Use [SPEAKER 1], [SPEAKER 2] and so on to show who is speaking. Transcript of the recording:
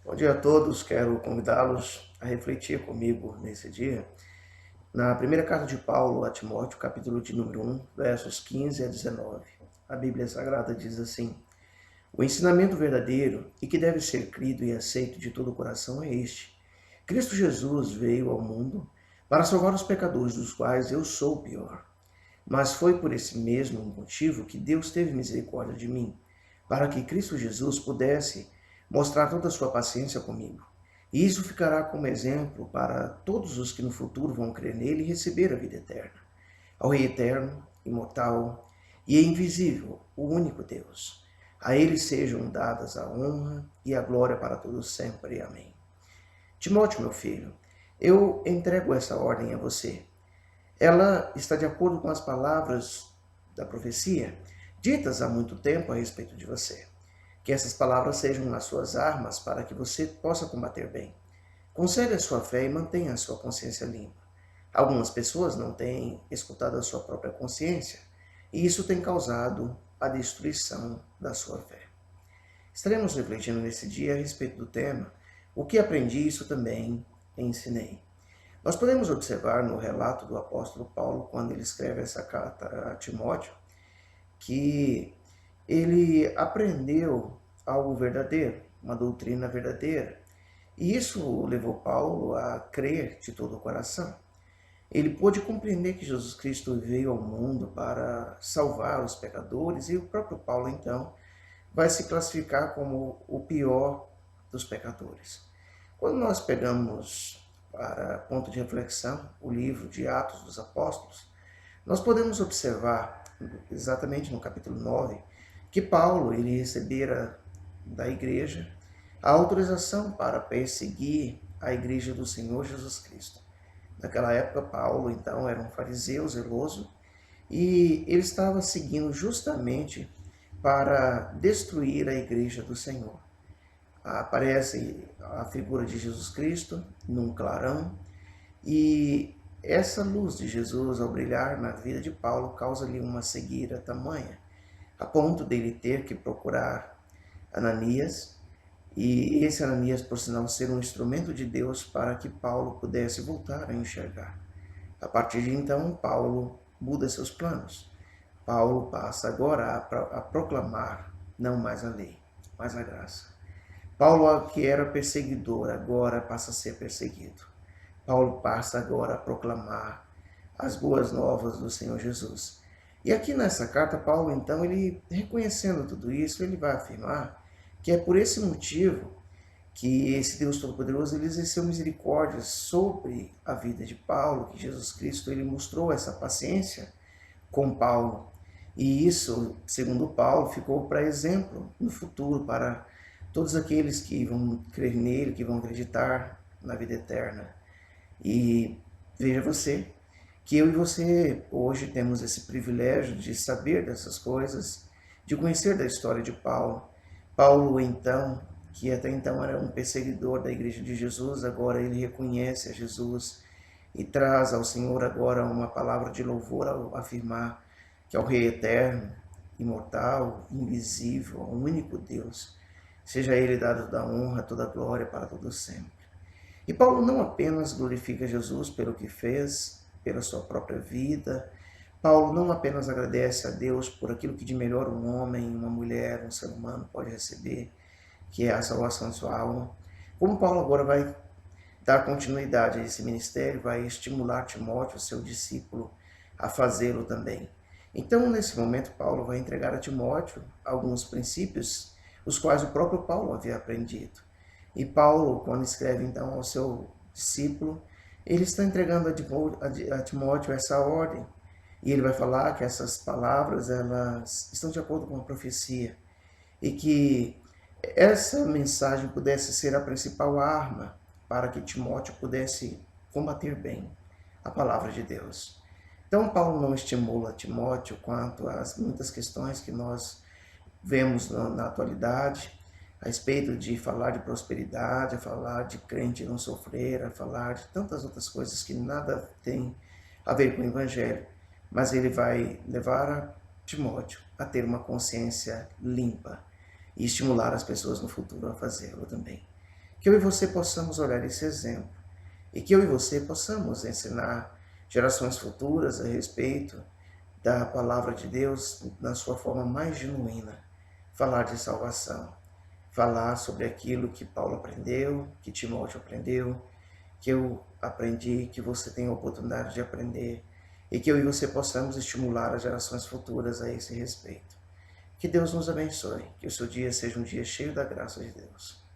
[SPEAKER 1] Bom dia a todos, quero convidá-los a refletir comigo nesse dia. Na primeira carta de Paulo a Timóteo, capítulo de número 1, versos 15 a 19. A Bíblia Sagrada diz assim: O ensinamento verdadeiro e que deve ser crido e aceito de todo o coração é este: Cristo Jesus veio ao mundo para salvar os pecadores, dos quais eu sou o pior. Mas foi por esse mesmo motivo que Deus teve misericórdia de mim, para que Cristo Jesus pudesse mostrar toda a sua paciência comigo. E isso ficará como exemplo para todos os que no futuro vão crer nele e receber a vida eterna. Ao Rei eterno, imortal e invisível, o único Deus. A ele sejam dadas a honra e a glória para todos sempre. Amém. Timóteo, meu filho, eu entrego essa ordem a você. Ela está de acordo com as palavras da profecia, ditas há muito tempo a respeito de você. Que essas palavras sejam as suas armas para que você possa combater bem. Conserve a sua fé e mantenha a sua consciência limpa. Algumas pessoas não têm escutado a sua própria consciência, e isso tem causado a destruição da sua fé. Estaremos refletindo nesse dia a respeito do tema: o que aprendi, isso também ensinei. Nós podemos observar no relato do apóstolo Paulo, quando ele escreve essa carta a Timóteo, que ele aprendeu algo verdadeiro, uma doutrina verdadeira. E isso levou Paulo a crer de todo o coração. Ele pôde compreender que Jesus Cristo veio ao mundo para salvar os pecadores, e o próprio Paulo, então, vai se classificar como o pior dos pecadores. Quando nós pegamos para ponto de reflexão o livro de Atos dos Apóstolos, nós podemos observar, exatamente no capítulo 9, que Paulo ele recebera da igreja a autorização para perseguir a igreja do Senhor Jesus Cristo. Naquela época, Paulo, então, era um fariseu zeloso e ele estava seguindo justamente para destruir a igreja do Senhor. Aparece a figura de Jesus Cristo num clarão e essa luz de Jesus ao brilhar na vida de Paulo causa-lhe uma cegueira tamanha, a ponto dele ter que procurar Ananias, e esse Ananias, por sinal, ser um instrumento de Deus para que Paulo pudesse voltar a enxergar. A partir de então, Paulo muda seus planos. Paulo passa agora a proclamar não mais a lei, mas a graça. Paulo, que era perseguidor, agora passa a ser perseguido. Paulo passa agora a proclamar as boas novas do Senhor Jesus. E aqui nessa carta, Paulo, então, ele reconhecendo tudo isso, ele vai afirmar que é por esse motivo que esse Deus Todo-Poderoso ele exerceu misericórdia sobre a vida de Paulo, que Jesus Cristo ele mostrou essa paciência com Paulo. E isso, segundo Paulo, ficou para exemplo no futuro para todos aqueles que vão crer nele, que vão acreditar na vida eterna. E veja você, que eu e você hoje temos esse privilégio de saber dessas coisas, de conhecer da história de Paulo. Paulo, então, que até então era um perseguidor da igreja de Jesus, agora ele reconhece a Jesus e traz ao Senhor agora uma palavra de louvor ao afirmar que é o Rei eterno, imortal, invisível, o único Deus. Seja ele dado da honra, toda a glória para todo sempre. E Paulo não apenas glorifica Jesus pelo que fez, pela sua própria vida. Paulo não apenas agradece a Deus por aquilo que de melhor um homem, uma mulher, um ser humano pode receber, que é a salvação de sua alma. Como Paulo agora vai dar continuidade a esse ministério, vai estimular Timóteo, seu discípulo, a fazê-lo também. Então, nesse momento, Paulo vai entregar a Timóteo alguns princípios, os quais o próprio Paulo havia aprendido. E Paulo, quando escreve então ao seu discípulo, ele está entregando a Timóteo essa ordem. E ele vai falar que essas palavras elas estão de acordo com a profecia e que essa mensagem pudesse ser a principal arma para que Timóteo pudesse combater bem a palavra de Deus. Então, Paulo não estimula Timóteo quanto às muitas questões que nós vemos na atualidade, a respeito de falar de prosperidade, a falar de crente não sofrer, a falar de tantas outras coisas que nada tem a ver com o Evangelho, mas ele vai levar a Timóteo a ter uma consciência limpa e estimular as pessoas no futuro a fazê-lo também. Que eu e você possamos olhar esse exemplo e que eu e você possamos ensinar gerações futuras a respeito da palavra de Deus na sua forma mais genuína. Falar de salvação, falar sobre aquilo que Paulo aprendeu, que Timóteo aprendeu, que eu aprendi, que você tem a oportunidade de aprender, e que eu e você possamos estimular as gerações futuras a esse respeito. Que Deus nos abençoe, que o seu dia seja um dia cheio da graça de Deus.